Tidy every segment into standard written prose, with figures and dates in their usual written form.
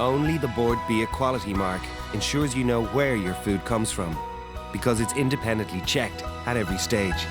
Only the Board B Equality mark ensures you know where your food comes from, because it's independently checked at every stage.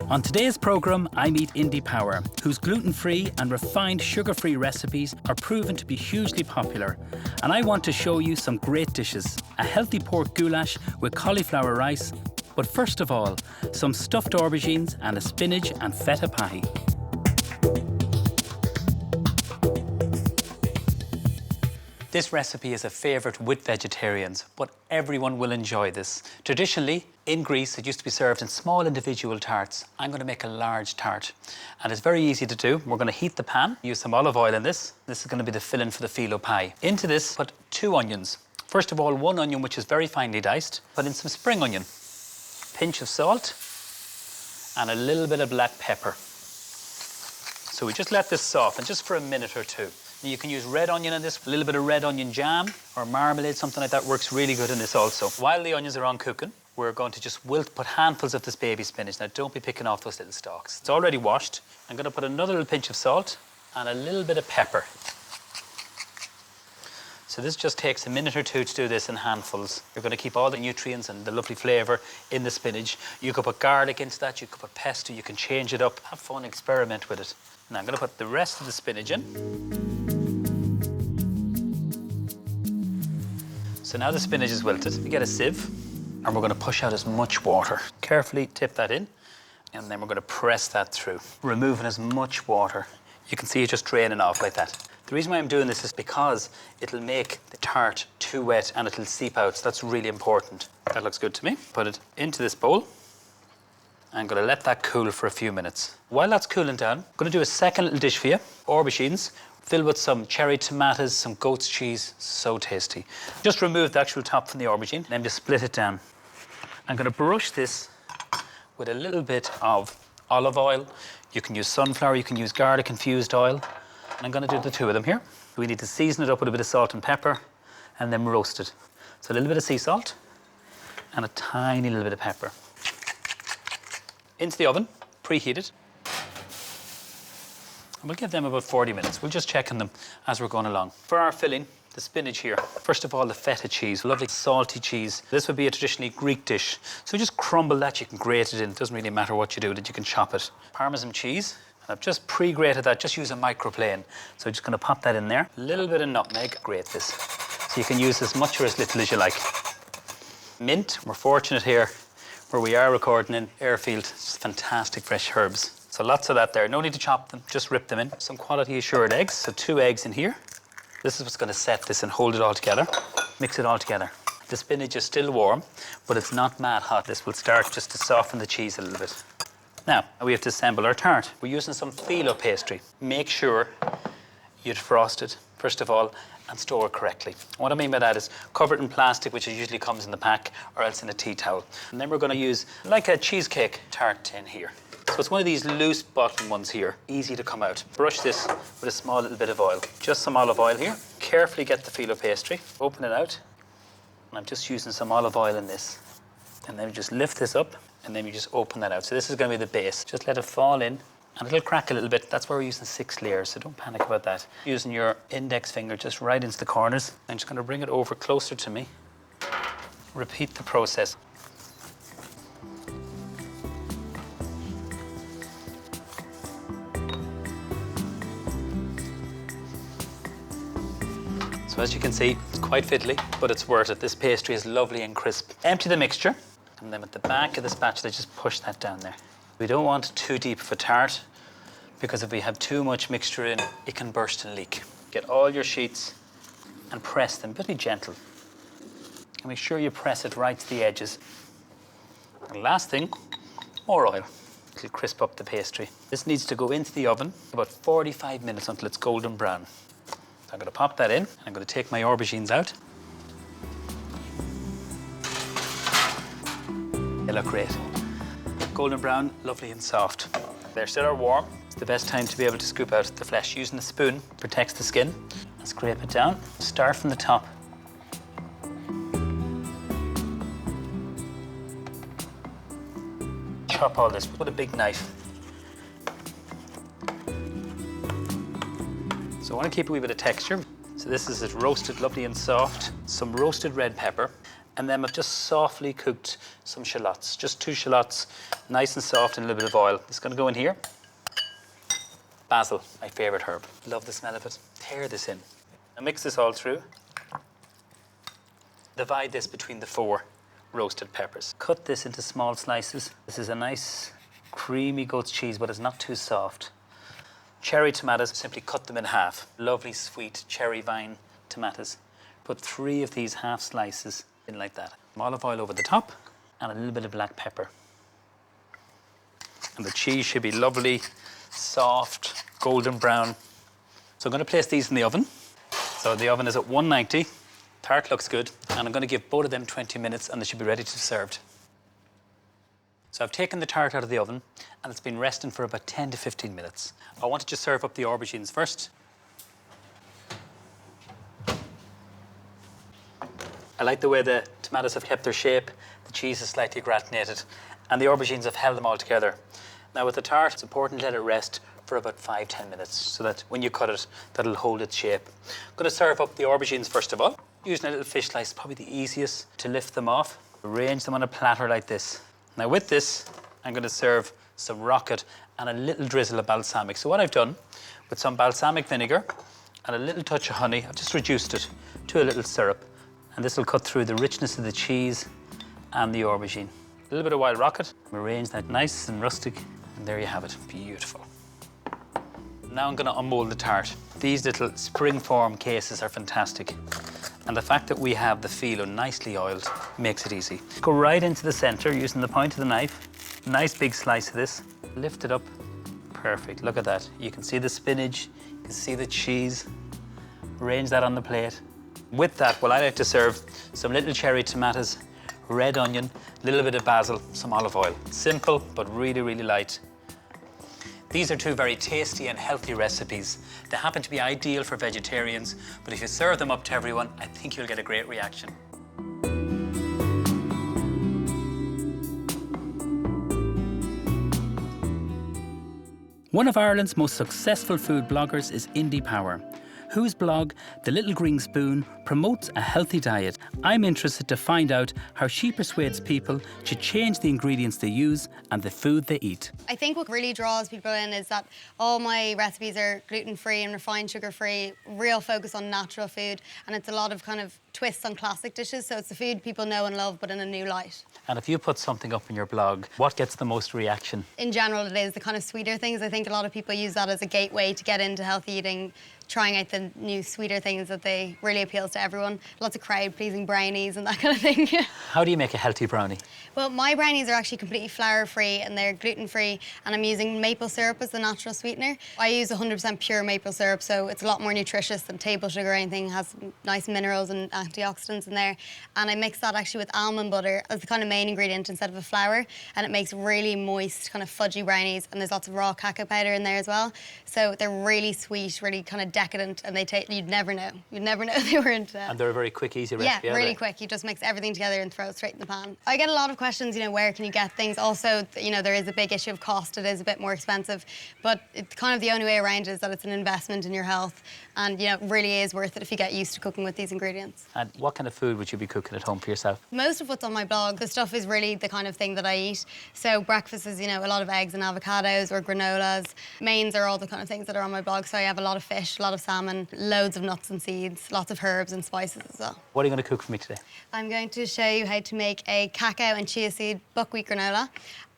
On today's programme, I meet Indy Power, whose gluten-free and refined sugar-free recipes are proven to be hugely popular. And I want to show you some great dishes. A healthy pork goulash with cauliflower rice, but first of all, some stuffed aubergines and a spinach and feta pie. This recipe is a favourite with vegetarians, but everyone will enjoy this. Traditionally, in Greece, it used to be served in small individual tarts. I'm going to make a large tart, and it's very easy to do. We're going to heat the pan, use some olive oil in this. This is going to be the filling for the phyllo pie. Into this, put 2 onions. First of all, 1 onion which is very finely diced. Put in some spring onion, pinch of salt, and a little bit of black pepper. So we just let this soften just for a minute or two. You can use red onion in this, a little bit of red onion jam or marmalade, something like that works really good in this also. While the onions are on cooking, we're going to just put handfuls of this baby spinach. Now don't be picking off those little stalks. It's already washed. I'm going to put another little pinch of salt and a little bit of pepper. So this just takes a minute or two to do this in handfuls. You're going to keep all the nutrients and the lovely flavour in the spinach. You could put garlic into that, you could put pesto, you can change it up. Have fun, experiment with it. Now I'm going to put the rest of the spinach in. So now the spinach is wilted. We get a sieve and we're going to push out as much water. Carefully tip that in and then we're going to press that through, removing as much water. You can see it just draining off like that. The reason why I'm doing this is because it'll make the tart too wet and it'll seep out, so that's really important. That looks good to me. Put it into this bowl. I'm going to let that cool for a few minutes. While that's cooling down, I'm going to do a second little dish for you. Aubergines, filled with some cherry tomatoes, some goat's cheese. So tasty. Just remove the actual top from the aubergine, then just split it down. I'm going to brush this with a little bit of olive oil. You can use sunflower, you can use garlic infused oil. And I'm going to do the 2 of them here. We need to season it up with a bit of salt and pepper and then roast it. So a little bit of sea salt and a tiny little bit of pepper. Into the oven, preheated. And we'll give them about 40 minutes. We'll just check on them as we're going along. For our filling, the spinach here. First of all, the feta cheese, lovely salty cheese. This would be a traditionally Greek dish. So just crumble that, you can grate it in. It doesn't really matter what you do, that you can chop it. Parmesan cheese. I've just pre-grated that, just use a microplane. So I'm just going to pop that in there. A little bit of nutmeg, grate this. So you can use as much or as little as you like. Mint, we're fortunate here where we are recording in Airfield. It's fantastic fresh herbs. So lots of that there. No need to chop them, just rip them in. Some quality assured eggs, so 2 eggs in here. This is what's going to set this and hold it all together. Mix it all together. The spinach is still warm, but it's not mad hot. This will start just to soften the cheese a little bit. Now, we have to assemble our tart. We're using some phyllo pastry. Make sure you defrost it, first of all, and store it correctly. What I mean by that is cover it in plastic, which usually comes in the pack, or else in a tea towel. And then we're going to use like a cheesecake tart tin here. So it's one of these loose bottom ones here, easy to come out. Brush this with a small little bit of oil. Just some olive oil here. Carefully get the phyllo pastry, open it out. And I'm just using some olive oil in this. And then we just lift this up, and then you just open that out. So this is going to be the base. Just let it fall in, and it'll crack a little bit. That's why we're using 6 layers, so don't panic about that. Using your index finger just right into the corners. I'm just going to bring it over closer to me. Repeat the process. So as you can see, it's quite fiddly, but it's worth it. This pastry is lovely and crisp. Empty the mixture, and then at the back of the spatula, just push that down there. We don't want too deep of a tart, because if we have too much mixture in, it can burst and leak. Get all your sheets and press them, but be gentle. And make sure you press it right to the edges. And last thing, more oil. It'll crisp up the pastry. This needs to go into the oven about 45 minutes until it's golden brown. I'm going to pop that in. I'm going to take my aubergines out. They look great. Golden brown, lovely and soft. They still are warm. It's the best time to be able to scoop out the flesh. Using a spoon protects the skin. Scrape it down. Start from the top. Chop all this with a big knife. So I want to keep a wee bit of texture. So this is it roasted, lovely and soft. Some roasted red pepper. And then I've just softly cooked some shallots. Just 2 shallots, nice and soft, and a little bit of oil. It's going to go in here. Basil, my favorite herb. Love the smell of it. Tear this in. Now mix this all through. Divide this between the 4 roasted peppers. Cut this into small slices. This is a nice creamy goat's cheese, but it's not too soft. Cherry tomatoes, simply cut them in half. Lovely sweet cherry vine tomatoes. Put 3 of these half slices in like that. Olive oil over the top and a little bit of black pepper. And the cheese should be lovely, soft, golden brown. So I'm going to place these in the oven. So the oven is at 190. Tart looks good. And I'm going to give both of them 20 minutes and they should be ready to be served. So I've taken the tart out of the oven and it's been resting for about 10 to 15 minutes. I want to just serve up the aubergines first. I like the way the tomatoes have kept their shape, the cheese is slightly gratinated, and the aubergines have held them all together. Now with the tart, it's important to let it rest for about 5-10 minutes so that when you cut it, that'll hold its shape. I'm going to serve up the aubergines first of all. Using a little fish slice, probably the easiest to lift them off. Arrange them on a platter like this. Now with this, I'm going to serve some rocket and a little drizzle of balsamic. So what I've done, with some balsamic vinegar and a little touch of honey, I've just reduced it to a little syrup. And this will cut through the richness of the cheese and the aubergine. A little bit of wild rocket. Arrange that nice and rustic, and there you have it. Beautiful. Now I'm going to unmold the tart. These little springform cases are fantastic. And the fact that we have the phyllo nicely oiled makes it easy. Go right into the center using the point of the knife. Nice big slice of this. Lift it up. Perfect. Look at that. You can see the spinach. You can see the cheese. Arrange that on the plate. With that, well, I like to serve some little cherry tomatoes, red onion, a little bit of basil, some olive oil. Simple, but really, really light. These are 2 very tasty and healthy recipes. They happen to be ideal for vegetarians, but if you serve them up to everyone, I think you'll get a great reaction. One of Ireland's most successful food bloggers is Indy Power, whose blog, The Little Green Spoon, promotes a healthy diet. I'm interested to find out how she persuades people to change the ingredients they use and the food they eat. I think what really draws people in is that all my recipes are gluten-free and refined sugar-free, real focus on natural food, and it's a lot of kind of twists on classic dishes, so it's the food people know and love, but in a new light. And if you put something up in your blog, what gets the most reaction? In general, it is the kind of sweeter things. I think a lot of people use that as a gateway to get into healthy eating, trying out the new sweeter things that they really appeals to everyone. Lots of crowd-pleasing brownies and that kind of thing. How do you make a healthy brownie? Well, my brownies are actually completely flour-free and they're gluten-free, and I'm using maple syrup as the natural sweetener. I use 100% pure maple syrup, so it's a lot more nutritious than table sugar or anything. It has nice minerals and antioxidants in there. And I mix that actually with almond butter as the kind of main ingredient instead of a flour, and it makes really moist, kind of fudgy brownies, and there's lots of raw cacao powder in there as well. So they're really sweet, really kind of decadent, and they taste, you'd never know they were into that. And they're a very quick, easy recipe. Yeah, really quick. You just mix everything together and throw it straight in the pan. I get a lot of questions, where can you get things? Also, there is a big issue of cost. It is a bit more expensive, but it's kind of the only way around it is that it's an investment in your health, and it really is worth it if you get used to cooking with these ingredients. And what kind of food would you be cooking at home for yourself? Most of what's on my blog, the stuff is really the kind of thing that I eat. So breakfast is, a lot of eggs and avocados or granolas. Mains are all the kind of things that are on my blog. So I have a lot of fish, a lot of salmon, loads of nuts and seeds, lots of herbs and spices as well. What are you going to cook for me today? I'm going to show you how to make a cacao and chia seed buckwheat granola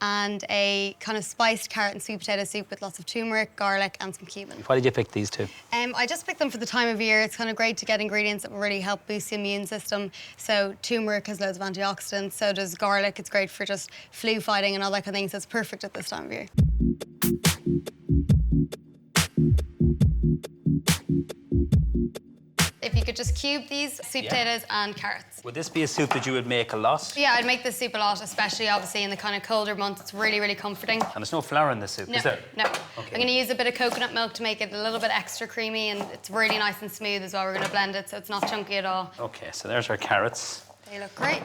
and a kind of spiced carrot and sweet potato soup with lots of turmeric, garlic and some cumin. Why did you pick these 2? I just picked them for the time of year. It's kind of great to get ingredients that will really help boost the immune system. So turmeric has loads of antioxidants, so does garlic. It's great for just flu fighting and all that kind of thing, so it's perfect at this time of year. you could just cube these sweet potatoes and carrots. Would this be a soup that you would make a lot? Yeah, I'd make this soup a lot, especially obviously in the kind of colder months. It's really, really comforting. And there's no flour in this soup, No, is there? no. Okay. I'm going to use a bit of coconut milk to make it a little bit extra creamy, and it's really nice and smooth as well. We're going to blend it so it's not chunky at all. Okay, so there's our carrots. They look great.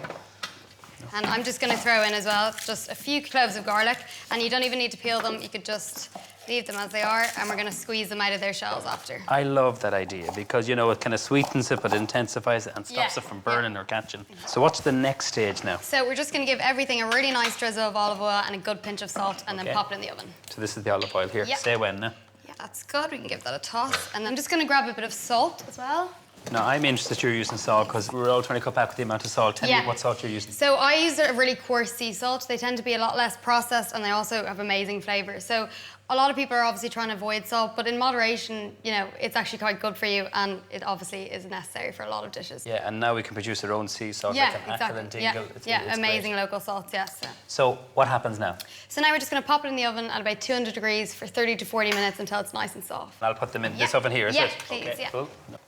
And I'm just going to throw in as well just a few cloves of garlic, and you don't even need to peel them. You could just leave them as they are, and we're going to squeeze them out of their shells after. I love that idea because, you know, it kind of sweetens it, but intensifies it and stops Yeah, it from burning or catching. So what's the next stage now? So we're just going to give everything a really nice drizzle of olive oil and a good pinch of salt, and then Okay. pop it in the oven. So this is the olive oil here. Yeah. Say when now. Yeah, that's good. We can give that a toss. And then I'm just going to grab a bit of salt as well. Now, I'm interested you're using salt because we're all trying to cut back with the amount of salt. Tell Yeah. me what salt you're using. So I use a really coarse sea salt. They tend to be a lot less processed, and they also have amazing flavour. So a lot of people are obviously trying to avoid salt, but in moderation, you know, it's actually quite good for you, and it obviously is necessary for a lot of dishes. Yeah, and now we can produce our own sea salt, Yeah, like an apple exactly. and dingle. Yeah, It's amazing great. local salts, yes. Yeah. So what happens now? So now we're just going to pop it in the oven at about 200 degrees for 30 to 40 minutes until it's nice and soft. I'll put them in this Yeah. oven here, is Yeah, it? please, Okay, yeah. cool. No.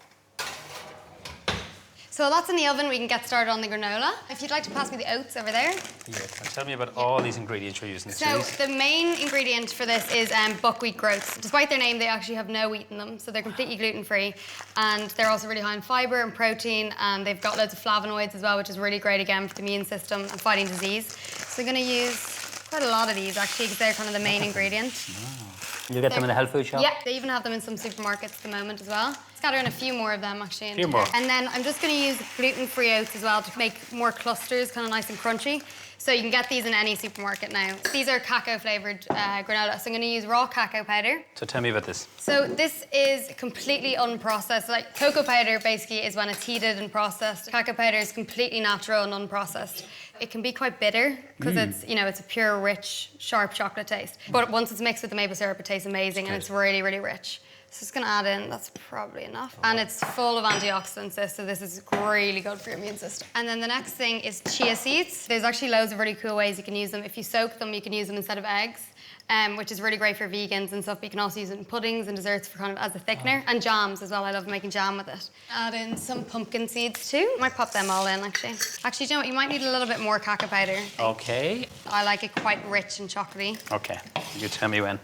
So while that's in the oven, we can get started on the granola. If you'd like to pass me the oats over there. Yeah. Now tell me about all these ingredients you're using. So Cheese. the main ingredient for this is buckwheat groats. Despite their name, they actually have no wheat in them, so they're completely gluten-free, and they're also really high in fibre and protein, and they've got loads of flavonoids as well, which is really great again for the immune system and fighting disease. So I'm going to use quite a lot of these actually, because they're kind of the main ingredient. You get them in a health food shop? Yeah, they even have them in some supermarkets at the moment as well. Scatter in a few more of them actually. Few more. And then I'm just going to use gluten-free oats as well to make more clusters, kind of nice and crunchy. So you can get these in any supermarket now. These are cacao-flavoured granola. So I'm going to use raw cacao powder. So tell me about this. So this is completely unprocessed. Like cocoa powder basically is when it's heated and processed. Cacao powder is completely natural and unprocessed. It can be quite bitter because it's, you know, it's a pure, rich, sharp chocolate taste. But once it's mixed with the maple syrup, it tastes amazing and it's really, really rich. So just going to add in, that's probably enough. And it's full of antioxidants, so this is really good for your immune system. And then the next thing is chia seeds. There's actually loads of really cool ways you can use them. If you soak them, you can use them instead of eggs, which is really great for vegans and stuff. But you can also use it in puddings and desserts for kind of as a thickener. And jams as well, I love making jam with it. Add in some pumpkin seeds too. Might pop them all in actually. Actually, do you know what? You might need a little bit more cacao powder. Okay. I like it quite rich and chocolatey. Okay. You tell me when.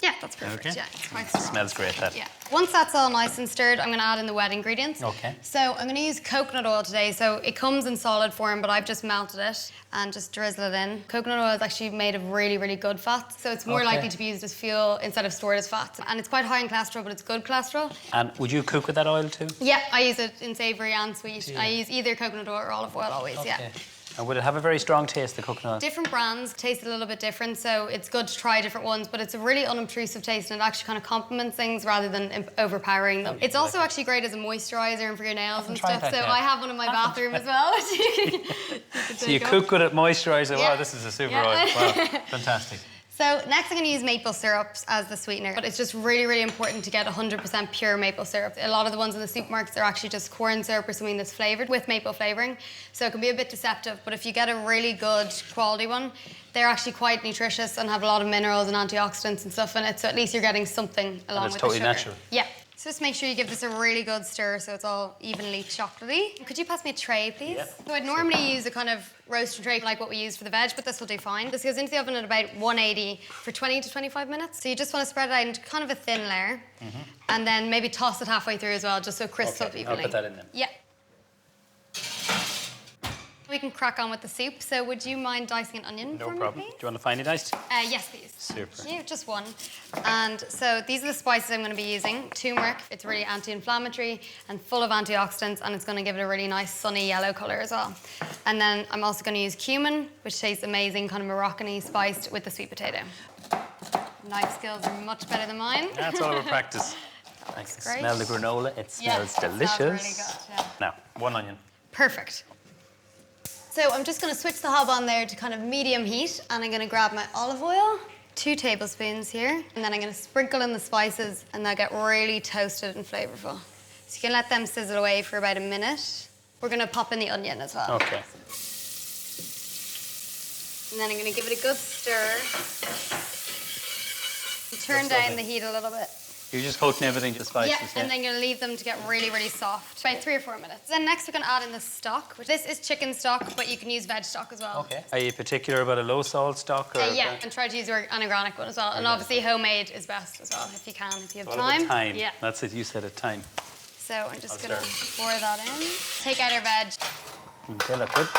Yeah, that's perfect. Okay. Yeah, it's quite strong. Smells great, that. Yeah. Once that's all nice and stirred, I'm going to add in the wet ingredients. Okay. So I'm going to use coconut oil today. So it comes in solid form, but I've just melted it and just drizzle it in. Coconut oil is actually made of really, really good fats. So it's more Okay. likely to be used as fuel instead of stored as fat. And it's quite high in cholesterol, but it's good cholesterol. And would you cook with that oil too? Yeah, I use it in savoury and sweet. I use either coconut oil or olive oil always, yeah. Okay. And would it have a very strong taste, the coconut oil? Different brands taste a little bit different, so it's good to try different ones, but it's a really unobtrusive taste and it actually kind of complements things rather than overpowering them. It's also actually great as a moisturiser and for your nails and tried stuff, that so yet. I have one in my bathroom as well. So you cook with it, moisturiser. Yeah. Wow, this is a super Yeah. oil. Wow, fantastic. So next I'm going to use maple syrups as the sweetener, but it's just really, really important to get 100% pure maple syrup. A lot of the ones in the supermarkets are actually just corn syrup or something that's flavoured with maple flavouring, so it can be a bit deceptive, but if you get a really good quality one, they're actually quite nutritious and have a lot of minerals and antioxidants and stuff in it, so at least you're getting something along it's with totally the sugar. natural. Yeah. So just make sure you give this a really good stir so it's all evenly chocolatey. Could you pass me a tray, please? Yep. So I'd normally use a kind of roasting tray like what we use for the veg, but this will do fine. This goes into the oven at about 180 for 20 to 25 minutes. So you just want to spread it out into kind of a thin layer and then maybe toss it halfway through as well, just so it crisps up Okay, evenly. I'll put that in then. Yeah. We can crack on with the soup. So would you mind dicing an onion No for problem. me, Do please? you want to find it iced? Yes, please. Super. Yeah, just one. And so these are the spices I'm going to be using. Turmeric, it's really anti-inflammatory and full of antioxidants, and it's going to give it a really nice sunny yellow colour as well. And then I'm also going to use cumin, which tastes amazing, kind of Moroccan-y spiced with the sweet potato. Knife skills are much better than mine. That's all about practice. I can great. smell the granola. It Yeah, smells it smells delicious. really good, yeah. Now, one onion. Perfect. So I'm just going to switch the hob on there to kind of medium heat, and I'm going to grab my olive oil, 2 tablespoons here, and then I'm going to sprinkle in the spices, and they'll get really toasted and flavourful. So you can let them sizzle away for about a minute. We're going to pop in the onion as well. Okay. And then I'm going to give it a good stir. And turn That's down lovely. the heat a little bit. You're just coating everything with spices. Yeah, and then you're gonna leave them to get really, really soft, about 3 or 4 minutes. Then next we're gonna add in the stock, which this is chicken stock, but you can use veg stock as well. Okay. Are you particular about a low salt stock? Or Yeah, and try to use an organic one as well. And obviously homemade is best as well, if you can, if you have time. Time. Yeah. That's it, you said it, time. So I'm just gonna pour that in. Take out our veg. Okay, look good.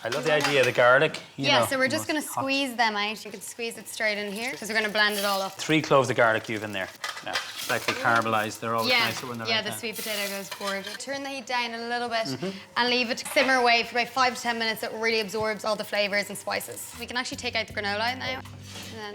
I love the idea of the garlic. You know, So we're just gonna squeeze them out. You can squeeze it straight in here, because we're gonna blend it all up. 3 cloves of garlic you've in there. Yeah, slightly caramelised. They're always nicer when they're like the that. sweet potato goes forward. Turn the heat down a little bit and leave it to simmer away for about 5 to 10 minutes. It really absorbs all the flavours and spices. We can actually take out the granola now. And then,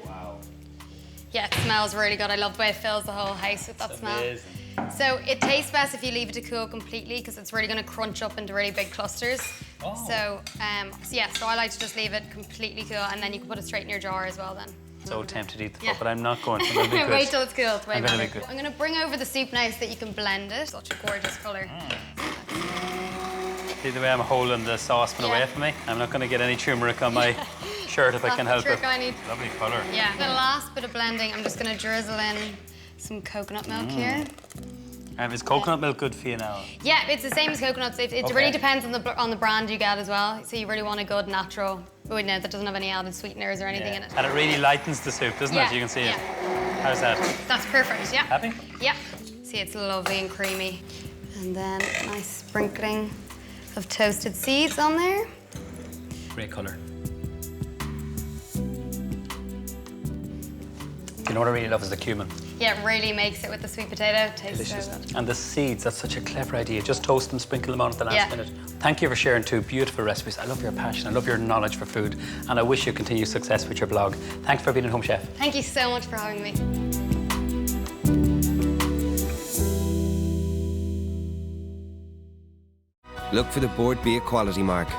yeah, it smells really good. I love the way it fills the whole house with that smell. Amazing. So it tastes best if you leave it to cool completely, because it's really going to crunch up into really big clusters. Oh. So I like to just leave it completely cool, and then you can put it straight in your jar as well then. So tempted to eat the Yeah. cup, but I'm not going to. It'll be good. Wait till it's cool. It's way I'm gonna better. be good. I'm going to bring over the soup now so that you can blend it. Such a gorgeous colour. See the way I'm holding the saucepan away from me? I'm not going to get any turmeric on my shirt if I can help it. I need. Lovely colour. Yeah. The last bit of blending, I'm just going to drizzle in some coconut milk here. Is coconut milk good for you now? Yeah, it's the same as coconuts. It really depends on the brand you get as well. So you really want a good natural, that doesn't have any added sweeteners or anything in it. And it really lightens the soup, doesn't it? You can see it. How's that? That's perfect, yeah. Happy? Yeah. See, it's lovely and creamy. And then a nice sprinkling of toasted seeds on there. Great colour. You know what I really love is the cumin. Yeah, it really makes it with the sweet potato. It tastes so good. And the seeds, that's such a clever idea. Just toast them, sprinkle them on at the last minute. Thank you for sharing 2 beautiful recipes. I love your passion, I love your knowledge for food, and I wish you continued success with your blog. Thanks for being at Home Chef. Thank you so much for having me. Look for the Board Beer quality mark,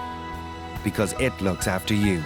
because it looks after you.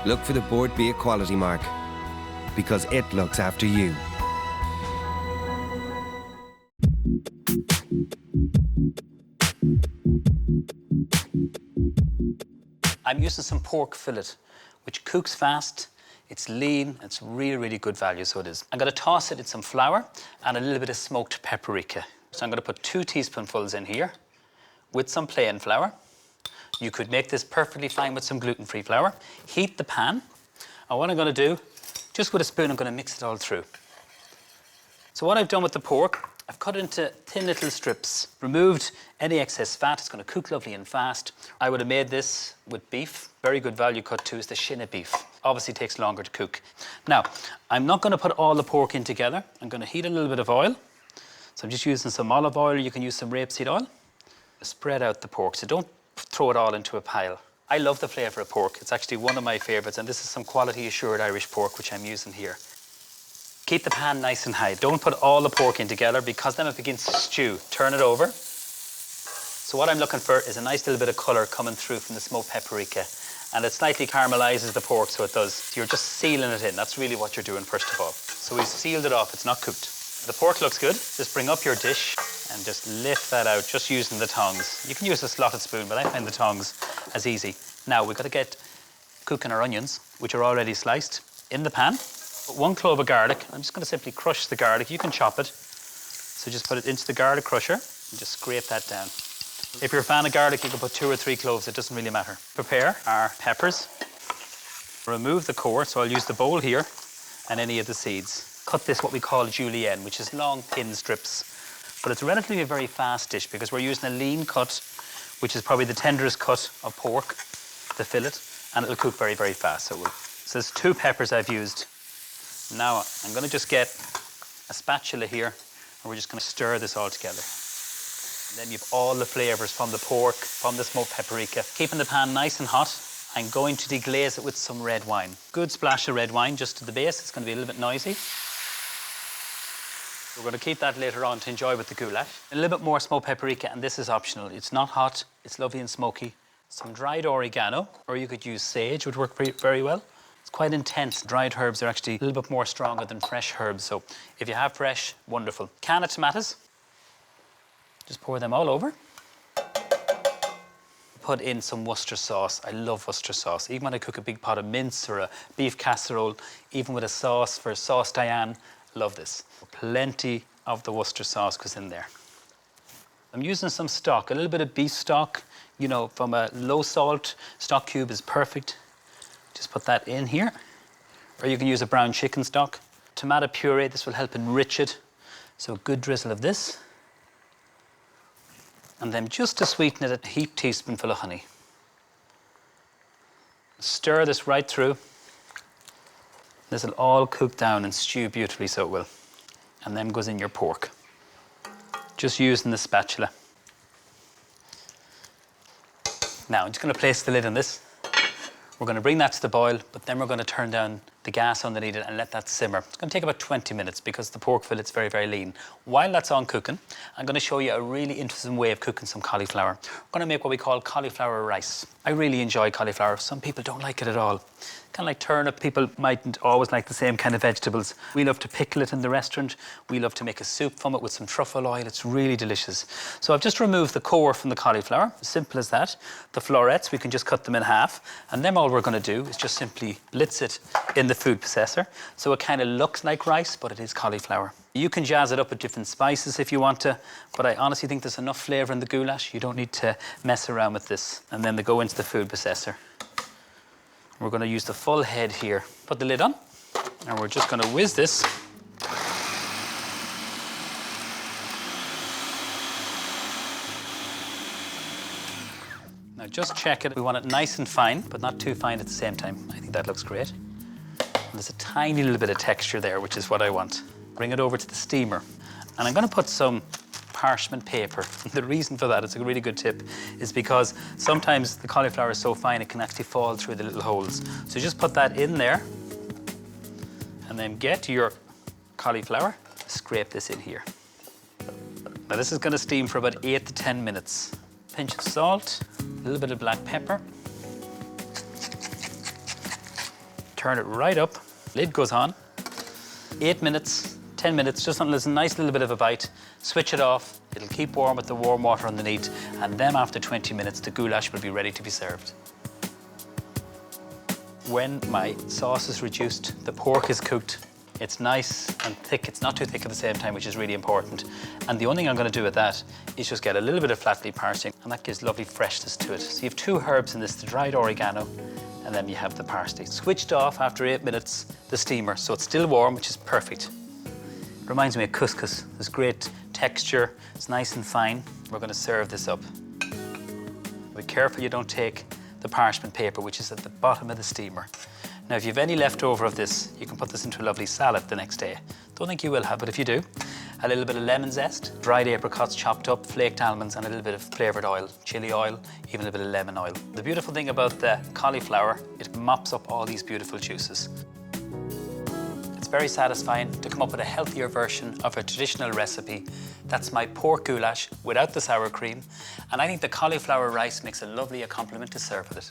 Look for the Board Beer quality mark, because it looks after you. I'm using some pork fillet, which cooks fast. It's lean, it's really, really good value, so it is. I'm gonna toss it in some flour and a little bit of smoked paprika. So I'm gonna put 2 teaspoonfuls in here with some plain flour. You could make this perfectly fine with some gluten-free flour. Heat the pan. And what I'm gonna do, just with a spoon, I'm gonna mix it all through. So what I've done with the pork, I've cut it into thin little strips, removed any excess fat. It's gonna cook lovely and fast. I would have made this with beef. Very good value cut too is the shin of beef. Obviously takes longer to cook. Now, I'm not gonna put all the pork in together. I'm gonna heat a little bit of oil. So I'm just using some olive oil. You can use some rapeseed oil. Spread out the pork. So don't throw it all into a pile. I love the flavour of pork. It's actually one of my favourites, and this is some quality assured Irish pork, which I'm using here. Keep the pan nice and high. Don't put all the pork in together because then it begins to stew. Turn it over. So what I'm looking for is a nice little bit of colour coming through from the smoked paprika. And it slightly caramelises the pork, so it does. You're just sealing it in. That's really what you're doing first of all. So we've sealed it off. It's not cooked. The pork looks good. Just bring up your dish and just lift that out, just using the tongs. You can use a slotted spoon, but I find the tongs as easy. Now we've got to get cooking our onions, which are already sliced, in the pan. Put 1 clove of garlic. I'm just going to simply crush the garlic. You can chop it. So just put it into the garlic crusher and just scrape that down. If you're a fan of garlic, you can put 2 or 3 cloves. It doesn't really matter. Prepare our peppers. Remove the core. So I'll use the bowl here and any of the seeds. Cut this what we call julienne, which is long, thin strips. But it's relatively a very fast dish because we're using a lean cut, which is probably the tenderest cut of pork, the fillet, and it'll cook very, very fast. So there's 2 peppers I've used. Now I'm going to just get a spatula here, and we're just going to stir this all together. And then you've all the flavours from the pork, from the smoked paprika. Keeping the pan nice and hot, I'm going to deglaze it with some red wine. Good splash of red wine just to the base. It's going to be a little bit noisy. We're going to keep that later on to enjoy with the goulash. A little bit more smoked paprika, and this is optional. It's not hot, it's lovely and smoky. Some dried oregano, or you could use sage, would work very well. It's quite intense. Dried herbs are actually a little bit more stronger than fresh herbs, so if you have fresh, wonderful. Can of tomatoes. Just pour them all over. Put in some Worcester sauce. I love Worcester sauce. Even when I cook a big pot of mince or a beef casserole, even with a sauce for sauce Diane, love this. Plenty of the Worcester sauce goes in there. I'm using some stock, a little bit of beef stock, you know, from a low salt stock cube is perfect. Just put that in here. Or you can use a brown chicken stock. Tomato puree, this will help enrich it. So a good drizzle of this. And then just to sweeten it, a heaped teaspoonful of honey. Stir this right through. This will all cook down and stew beautifully, so it will. And then goes in your pork. Just using the spatula. Now I'm just going to place the lid on this. We're going to bring that to the boil, but then we're going to turn down the gas underneath it and let that simmer. It's going to take about 20 minutes because the pork fillet's very, very lean. While that's on cooking, I'm going to show you a really interesting way of cooking some cauliflower. We're going to make what we call cauliflower rice. I really enjoy cauliflower. Some people don't like it at all. Kind of like turnip, people mightn't always like the same kind of vegetables. We love to pickle it in the restaurant. We love to make a soup from it with some truffle oil. It's really delicious. So I've just removed the core from the cauliflower. Simple as that. The florets, we can just cut them in half. And then all we're going to do is just simply blitz it in the food processor. So it kind of looks like rice, but it is cauliflower. You can jazz it up with different spices if you want to, but I honestly think there's enough flavour in the goulash. You don't need to mess around with this. And then they go into the food processor. We're going to use the full head here. Put the lid on, and we're just going to whiz this. Now just check it. We want it nice and fine, but not too fine at the same time. I think that looks great. And there's a tiny little bit of texture there, which is what I want. Bring it over to the steamer. And I'm going to put some parchment paper. The reason for that, it's a really good tip, is because sometimes the cauliflower is so fine it can actually fall through the little holes. So just put that in there and then get your cauliflower, scrape this in here. Now this is going to steam for about 8 to 10 minutes. Pinch of salt, a little bit of black pepper. Turn it right up, lid goes on. 8 minutes, 10 minutes, just until there's a nice little bit of a bite. Switch it off, it'll keep warm with the warm water underneath, and then after 20 minutes, the goulash will be ready to be served. When my sauce is reduced, the pork is cooked, it's nice and thick, it's not too thick at the same time, which is really important. And the only thing I'm going to do with that is just get a little bit of flat leaf parsley, and that gives lovely freshness to it. So you have 2 herbs in this, the dried oregano, and then you have the parsley. Switched off after 8 minutes, the steamer, so it's still warm, which is perfect. Reminds me of couscous. There's great texture, it's nice and fine. We're going to serve this up. Be careful you don't take the parchment paper, which is at the bottom of the steamer. Now, if you have any leftover of this, you can put this into a lovely salad the next day. Don't think you will have, but if you do, a little bit of lemon zest, dried apricots chopped up, flaked almonds, and a little bit of flavoured oil, chili oil, even a little bit of lemon oil. The beautiful thing about the cauliflower, it mops up all these beautiful juices. It's very satisfying to come up with a healthier version of a traditional recipe. That's my pork goulash without the sour cream, and I think the cauliflower rice makes a lovely accompaniment to serve with it.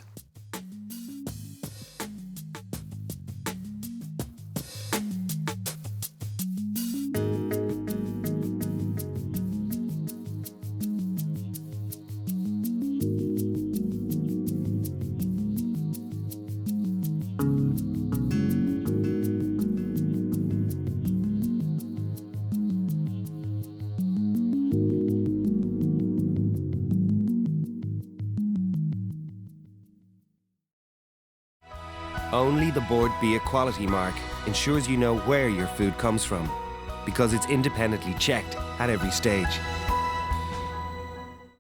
Only the Board B Equality mark ensures you know where your food comes from, because it's independently checked at every stage.